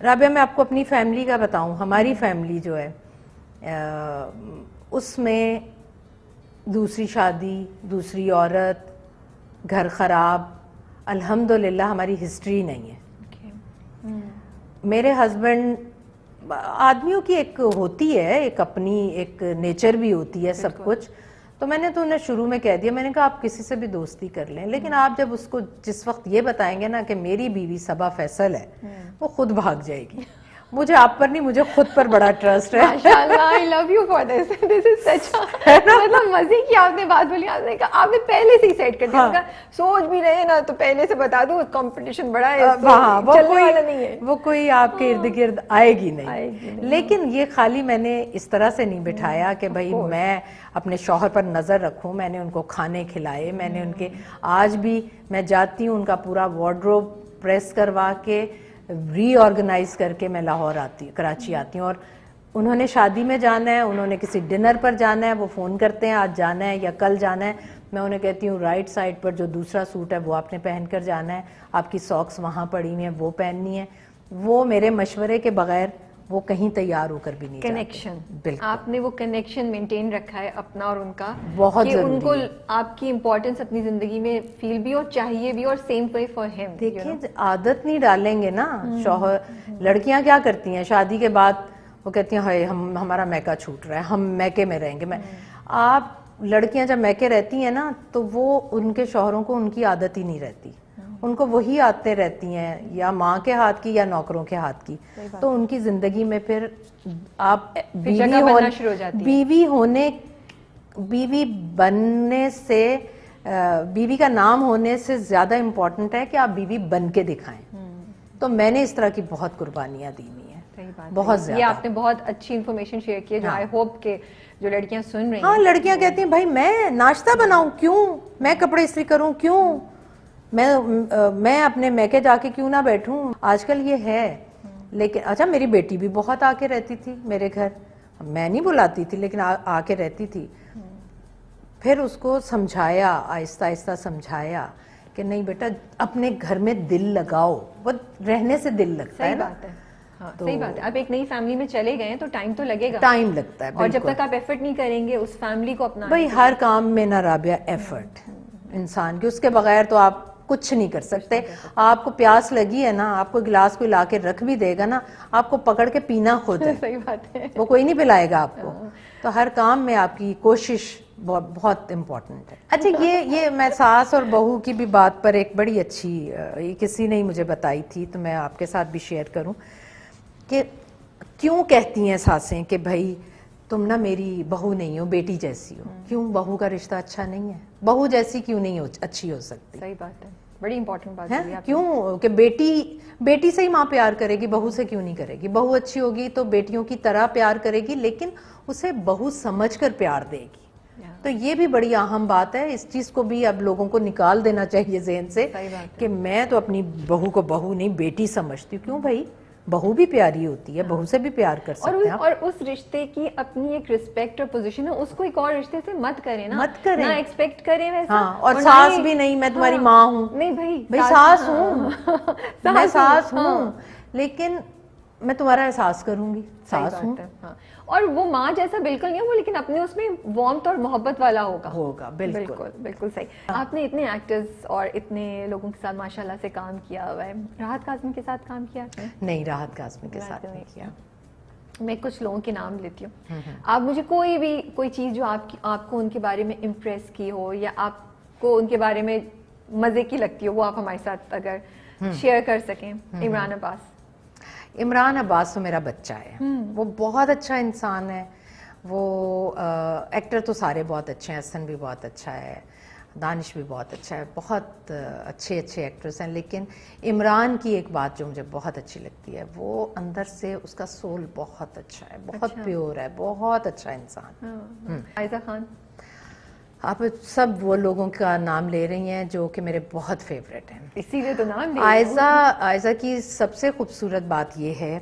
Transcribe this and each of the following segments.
رابعہ میں آپ کو اپنی فیملی کا بتاؤں, ہماری فیملی جو ہے اس میں دوسری شادی, دوسری عورت, گھر خراب, الحمدللہ ہماری ہسٹری نہیں ہے. میرے ہسبینڈ, آدمیوں کی ایک ہوتی ہے, ایک اپنی ایک نیچر بھی ہوتی ہے سب کچھ, تو میں نے تو انہیں شروع میں کہہ دیا, میں نے کہا آپ کسی سے بھی دوستی کر لیں, لیکن آپ جب اس کو جس وقت یہ بتائیں گے نا کہ میری بیوی صبا فیصل ہے, وہ خود بھاگ جائے گی. مجھے آپ پر نہیں, مجھے خود پر بڑا ٹرسٹ ہے. ماشاءاللہ, I love you for this. This is such a مطلب مزے کی آپ نے بات بولی, آپ نے پہلے سے ہی سیٹ کر دیا, سوچ بھی رہے نا تو پہلے سے بتا دوں کمپٹیشن بڑا ہے, چلنے والا نہیں ہے, وہ کوئی آپ کے ارد گرد آئے گی نہیں. لیکن یہ خالی میں نے اس طرح سے نہیں بٹھایا کہ بھائی میں اپنے شوہر پر نظر رکھوں. میں نے ان کو کھانے کھلائے, میں نے ان کے, آج بھی میں جاتی ہوں ان کا پورا وارڈروب پریس کروا کے ری آرگنائز کر کے میں لاہور آتی, کراچی آتی ہوں. اور انہوں نے شادی میں جانا ہے, انہوں نے کسی ڈنر پر جانا ہے, وہ فون کرتے ہیں آج جانا ہے یا کل جانا ہے, میں انہیں کہتی ہوں رائٹ سائڈ پر جو دوسرا سوٹ ہے وہ آپ نے پہن کر جانا ہے, آپ کی ساکس وہاں پڑی ہوئی ہیں وہ پہننی ہے. وہ میرے مشورے کے بغیر وہ کہیں تیار ہو کر بھی نہیں جاتے. کنیکشن, بالکل آپ نے وہ کنیکشن مینٹین رکھا ہے اپنا اور ان کا, بہت کہ ضروری ان کو ہے. آپ کی امپورٹنس اپنی زندگی میں فیل بھی اور چاہیے بھی, اور سیم وے فار ہم. دیکھیں عادت نہیں ڈالیں گے نا شوہر. لڑکیاں کیا کرتی ہیں شادی کے بعد, وہ کہتی ہیں ہائے ہمارا میکا چھوٹ رہا ہے, ہم میکے میں رہیں گے. آپ لڑکیاں جب میکے رہتی ہیں نا تو وہ ان کے شوہروں کو ان کی عادت ہی نہیں رہتی, ان کو وہی عادتیں رہتی ہیں یا ماں کے ہاتھ کی یا نوکروں کے ہاتھ کی. تو ان کی زندگی میں پھر آپ بیوی بننے سے, بیوی کا نام ہونے سے زیادہ امپورٹنٹ ہے کہ آپ بیوی بن کے دکھائیں. تو میں نے اس طرح کی بہت قربانیاں دی ہوئی ہیں, بہت زیادہ. یہ آپ نے بہت اچھی انفارمیشن شیئر کی ہے, جو آئی ہوپ کہ جو لڑکیاں سن رہی ہیں. ہاں, لڑکیاں کہتی ہیں بھائی میں ناشتہ بناؤں کیوں, میں کپڑے استری کروں کیوں, میں اپنے میکے جا کے کیوں نہ بیٹھوں. آج کل یہ ہے. لیکن اچھا میری بیٹی بھی بہت آ کے رہتی تھی میرے گھر, میں نہیں بلاتی تھی لیکن آ کے رہتی تھی. پھر اس کو سمجھایا, آہستہ آہستہ سمجھایا کہ نہیں بیٹا اپنے گھر میں دل لگاؤ, وہ رہنے سے دل لگتا ہے. صحیح بات ہے, ہاں صحیح بات ہے. آپ ایک نئی فیملی میں چلے گئے تو ٹائم تو لگے گا, ٹائم لگتا ہے. اور جب تک آپ ایفرٹ نہیں کریں گے اس فیملی کو اپنا, بھائی ہر کام میں نہ رابعہ ایفرٹ انسان کی, اس کے بغیر تو آپ کچھ نہیں کر سکتے. آپ کو پیاس لگی ہے نا, آپ کو گلاس کوئی لا کے رکھ بھی دے گا نا, آپ کو پکڑ کے پینا خود ہے. صحیح بات ہے, وہ کوئی نہیں پلائے گا آپ کو. تو ہر کام میں آپ کی کوشش بہت امپورٹنٹ ہے. اچھا یہ میں ساس اور بہو کی بھی بات پر ایک بڑی اچھی, کسی نے مجھے بتائی تھی تو میں آپ کے ساتھ بھی شیئر کروں کہ کیوں کہتی ہیں ساسیں کہ بھائی تم نا میری بہو نہیں ہو, بیٹی جیسی ہو. کیوں بہو کا رشتہ اچھا نہیں ہے, بہو جیسی کیوں نہیں اچھی ہو سکتی. صحیح بات ہے, بڑی امپورٹنٹ بات ہے. ہے. کیوں کہ بیٹی سے ہی ماں پیار کرے گی, بہو سے کیوں نہیں کرے گی. بہو اچھی ہوگی تو بیٹیوں کی طرح پیار کرے گی, لیکن اسے بہو سمجھ کر پیار دے گی. تو یہ بھی بڑی اہم بات ہے, اس چیز کو بھی اب لوگوں کو نکال دینا چاہیے ذہن سے کہ میں تو اپنی بہو کو بہو نہیں بیٹی سمجھتی ہوں. کیوں بھائی, بہو بھی پیاری ہوتی ہے, بہو سے بھی پیار کر سکتے ہیں. اور اس رشتے کی اپنی ایک رسپیکٹ اور پوزیشن ہے, اس کو ایک اور رشتے سے مت کریں نا, مت کریں, نہ ایکسپیکٹ کریں ویسا. ہاں, اور ساس بھی نہیں میں تمہاری ماں ہوں. نہیں بھائی ساس ہوں, میں ساس ہوں, لیکن میں تمہارا احساس کروں گی, ساس ہوں. اور وہ ماں جیسا بالکل نہیں ہو, لیکن اپنے اس میں وارمتھ اور محبت والا ہوگا. بالکل بالکل صحیح. آپ نے اتنے ایکٹرز اور اتنے لوگوں کے ساتھ ماشاءاللہ سے کام کیا ہوا ہے. راحت کاظمی کے ساتھ کام کیا ہے؟ نہیں, راحت کاظمی کے ساتھ نہیں کیا. میں کچھ لوگوں کے نام لیتی ہوں, آپ مجھے کوئی چیز جو آپ کو ان کے بارے میں امپریس کی ہو یا آپ کو ان کے بارے میں مزے کی لگتی ہو, وہ آپ ہمارے ساتھ اگر شیئر کر سکیں. عمران عباس تو میرا بچہ ہے, وہ بہت اچھا انسان ہے. وہ ایکٹر تو سارے بہت اچھے ہیں, احسن بھی بہت اچھا ہے, دانش بھی بہت اچھا ہے, بہت اچھے ایکٹرز ہیں. لیکن عمران کی ایک بات جو مجھے بہت اچھی لگتی ہے, وہ اندر سے اس کا سول بہت اچھا ہے, بہت پیور ہے, بہت اچھا انسان. عائزہ خان, آپ سب وہ لوگوں کا نام لے رہی ہیں جو کہ میرے بہت فیوریٹ ہیں. اسی لیے تو نام لے. عائزہ کی سب سے خوبصورت بات یہ ہے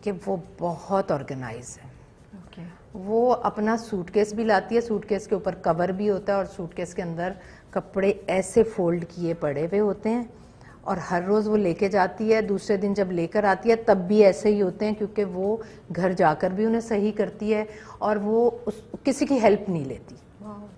کہ وہ بہت آرگنائز ہے. وہ اپنا سوٹ کیس بھی لاتی ہے, سوٹ کیس کے اوپر کور بھی ہوتا ہے, اور سوٹ کیس کے اندر کپڑے ایسے فولڈ کیے پڑے ہوئے ہوتے ہیں, اور ہر روز وہ لے کے جاتی ہے, دوسرے دن جب لے کر آتی ہے تب بھی ایسے ہی ہوتے ہیں, کیونکہ وہ گھر جا کر بھی انہیں صحیح کرتی ہے اور وہ کسی کی ہیلپ نہیں لیتی,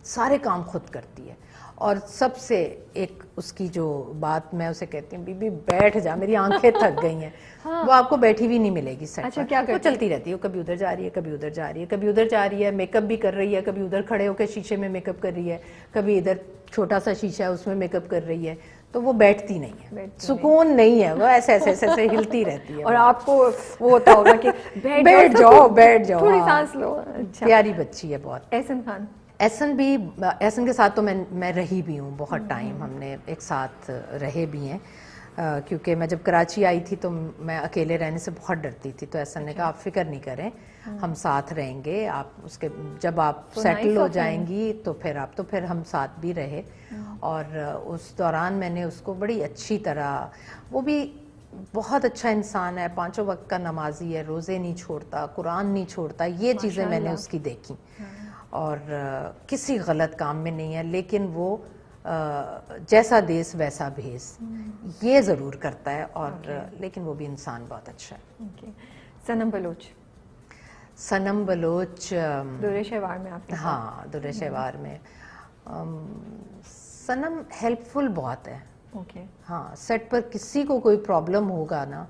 سارے کام خود کرتی ہے. اور سب سے ایک اس کی جو بات میں اسے کہتی ہوں, بی بی بیٹھ جا, میری آنکھیں تھک گئی ہیں, وہ آپ کو بیٹھی بھی نہیں ملے گی سیٹ پر, وہ چلتی رہتی ہے, کبھی ادھر جا رہی ہے, کبھی ادھر جا رہی ہے, کبھی ادھر جا رہی ہے, میک اپ بھی کر رہی ہے, کبھی ادھر کھڑے ہو کے شیشے میں میک اپ کر رہی ہے, کبھی ادھر چھوٹا سا شیشہ ہے اس میں میک اپ کر رہی ہے. تو وہ بیٹھتی نہیں ہے, سکون نہیں ہے, وہ ایسے ایسے ایسے ایسے ہلتی رہتی ہے. اور آپ کو وہ ہوتا ہوگا کہ بیٹھ جاؤ بیٹھ جاؤ, تھوڑی سانس لو. پیاری بچی ہے بہت. احسن خان, احسن کے ساتھ تو میں رہی بھی ہوں بہت ٹائم, ہم نے ایک ساتھ رہے بھی ہیں, کیونکہ میں جب کراچی آئی تھی تو میں اکیلے رہنے سے بہت ڈرتی تھی, تو احسن نے کہا آپ فکر نہیں کریں, ہم ساتھ رہیں گے, آپ اس کے جب آپ سیٹل ہو جائیں گی تو پھر ہم ساتھ بھی رہے. اور اس دوران میں نے اس کو بڑی اچھی طرح, وہ بھی بہت اچھا انسان ہے, 5 وقت کا نمازی ہے, روزے نہیں چھوڑتا, قرآن نہیں چھوڑتا, یہ چیزیں میں نے اس کی دیکھی, اور کسی غلط کام میں نہیں ہے, لیکن وہ جیسا دیس ویسا بھیس یہ ضرور کرتا ہے, اور لیکن وہ بھی انسان بہت اچھا ہے. صنم بلوچ, صنم بلوچ درِ شیوار میں آپ کے, ہاں درِ شیوار میں. صنم ہیلپ فل بہت ہے. ہاں, سیٹ پر کسی کو کوئی پرابلم ہوگا نا,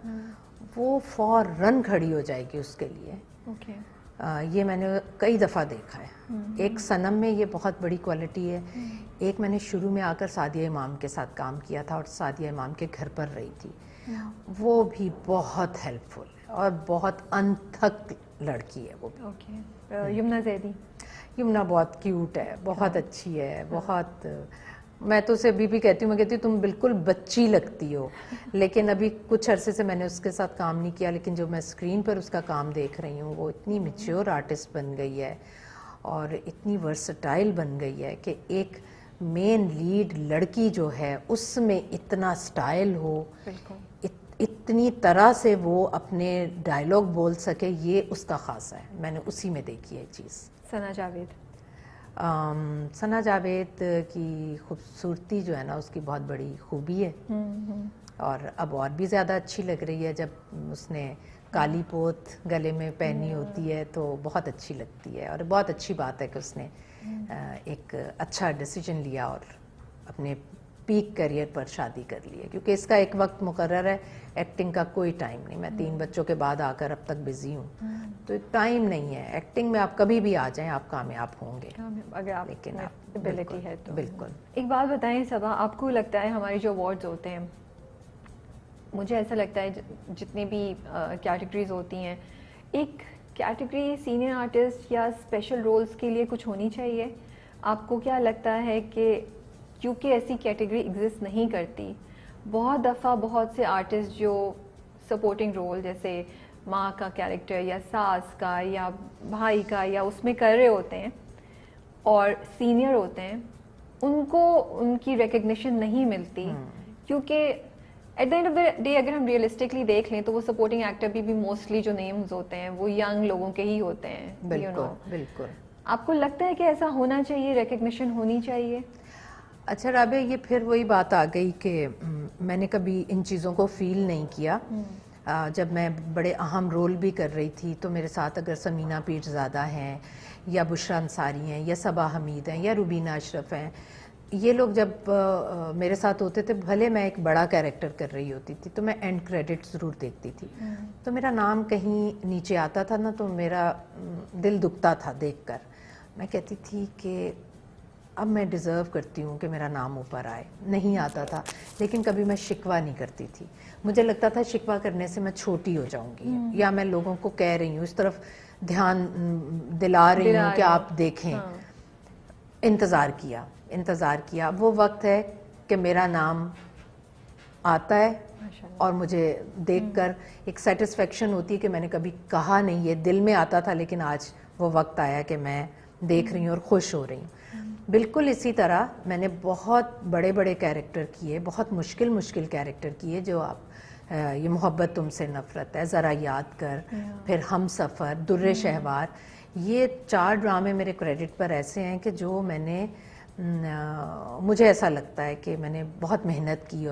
وہ فوراً کھڑی ہو جائے گی اس کے لیے. یہ میں نے کئی دفعہ دیکھا ہے. ایک صنم میں یہ بہت بڑی کوالٹی ہے. ایک میں نے شروع میں آ کر سعدیہ امام کے ساتھ کام کیا تھا, اور سعدیہ امام کے گھر پر رہی تھی, وہ بھی بہت ہیلپ فل ہے اور بہت انتھک لڑکی ہے وہ بھی. یمنا زیدی, یمنا بہت کیوٹ ہے, بہت اچھی ہے, بہت, میں تو اسے ابھی بھی کہتی ہوں, میں کہتی ہوں تم بالکل بچی لگتی ہو, لیکن ابھی کچھ عرصے سے میں نے اس کے ساتھ کام نہیں کیا, لیکن جو میں اسکرین پر اس کا کام دیکھ رہی ہوں, وہ اتنی میچیور آرٹسٹ بن گئی ہے اور اتنی ورسٹائل بن گئی ہے کہ ایک مین لیڈ لڑکی جو ہے اس میں اتنا سٹائل ہو, اتنی طرح سے وہ اپنے ڈائلاگ بول سکے, یہ اس کا خاصہ ہے, میں نے اسی میں دیکھی ہے چیز. ثنا جاوید, ثنا جاوید کی خوبصورتی جو ہے نا اس کی بہت بڑی خوبی ہے, اور اب اور بھی زیادہ اچھی لگ رہی ہے جب اس نے کالی پوت گلے میں پہنی ہوتی ہے, تو بہت اچھی لگتی ہے. اور بہت اچھی بات ہے کہ اس نے ایک اچھا ڈیسیجن لیا اور اپنے پیک کیریئر پر شادی کر لی ہے, کیونکہ اس کا ایک وقت مقرر ہے, ایکٹنگ کا کوئی ٹائم نہیں. میں 3 بچوں کے بعد آ کر اب تک بزی ہوں, تو ٹائم نہیں ہے ایکٹنگ میں. آپ کبھی بھی آ جائیں, آپ کامیاب ہوں گے اگر آپ لیکن ایبلٹی ہے تو. بالکل. ایک بات بتائیں صبا, آپ کو لگتا ہے ہمارے جو ایوارڈز ہوتے ہیں, مجھے ایسا لگتا ہے جتنی بھی کیٹیگریز ہوتی ہیں, ایک کیٹیگری سینئر آرٹسٹ یا اسپیشل رولز کے لیے کچھ ہونی چاہیے. آپ کو کیا لگتا ہے کہ کیونکہ ایسی کیٹیگری ایگزسٹ نہیں کرتی, بہت دفعہ بہت سے آرٹسٹ جو سپورٹنگ رول جیسے ماں کا کیریکٹر یا ساس کا یا بھائی کا یا اس میں کر رہے ہوتے ہیں اور سینئر ہوتے ہیں, ان کو ان کی ریکگنیشن نہیں ملتی, کیونکہ at the end of the day اگر ہم ریئلسٹکلی دیکھ لیں تو وہ سپورٹنگ ایکٹر بھی موسٹلی جو نیمز ہوتے ہیں وہ ینگ لوگوں کے ہی ہوتے ہیں. بالکل. آپ کو لگتا ہے کہ ایسا ہونا چاہیے, ریکگنیشن ہونی چاہیے؟ اچھا رابعہ, یہ پھر وہی بات آ گئی کہ میں نے کبھی ان چیزوں کو فیل نہیں کیا. جب میں بڑے اہم رول بھی کر رہی تھی تو میرے ساتھ اگر سمینہ پیرزادہ ہیں یا بشرا انصاری ہیں یا صبا حمید ہیں یا روبینہ اشرف ہیں, یہ لوگ جب میرے ساتھ ہوتے تھے, بھلے میں ایک بڑا کیریکٹر کر رہی ہوتی تھی تو میں اینڈ کریڈٹ ضرور دیکھتی تھی, تو میرا نام کہیں نیچے آتا تھا نا تو میرا دل دکھتا تھا دیکھ کر. میں کہتی تھی کہ اب میں ڈیزرو کرتی ہوں کہ میرا نام اوپر آئے. نہیں آتا تھا, لیکن کبھی میں شکوہ نہیں کرتی تھی. مجھے لگتا تھا شکوہ کرنے سے میں چھوٹی ہو جاؤں گی, یا میں لوگوں کو کہہ رہی ہوں, اس طرف دھیان دلا رہی ہوں کہ آپ دیکھیں. انتظار کیا, وہ وقت ہے کہ میرا نام آتا ہے اور مجھے دیکھ کر ایک سیٹسفیکشن ہوتی ہے کہ میں نے کبھی کہا نہیں, یہ دل میں آتا تھا, لیکن آج وہ وقت آیا کہ میں دیکھ رہی ہوں اور خوش ہو رہی ہوں. بالکل اسی طرح میں نے بہت بڑے بڑے کیریکٹر کیے, بہت مشکل کیریکٹر کیے, جو آپ یہ محبت تم سے نفرت ہے, ذرا یاد کر, پھر ہم سفر, درِ شہوار, یہ 4 ڈرامے میرے کریڈٹ پر ایسے ہیں کہ جو میں نے, مجھے ایسا لگتا ہے کہ میں نے بہت محنت کی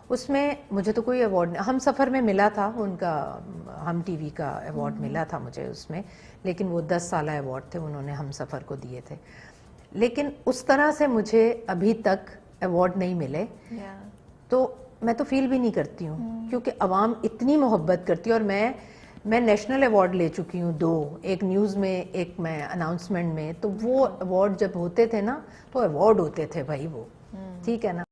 اس میں مجھے تو کوئی ایوارڈ نہیں، ہم سفر میں ملا تھا ان کا، ہم ٹی وی کا ایوارڈ ملا تھا مجھے اس میں، لیکن وہ 10 سالہ ایوارڈ تھے، انہوں نے ہم سفر کو دیے تھے. لیکن اس طرح سے مجھے ابھی تک ایوارڈ نہیں ملے، تو میں تو فیل بھی نہیں کرتی ہوں، کیونکہ عوام اتنی محبت کرتی ہے. اور میں نیشنل ایوارڈ لے چکی ہوں 2، ایک نیوز میں، ایک میں اناؤنسمنٹ میں. تو وہ ایوارڈ جب ہوتے تھے نا، تو ایوارڈ ہوتے تھے بھائی، وہ ٹھیک ہے نا.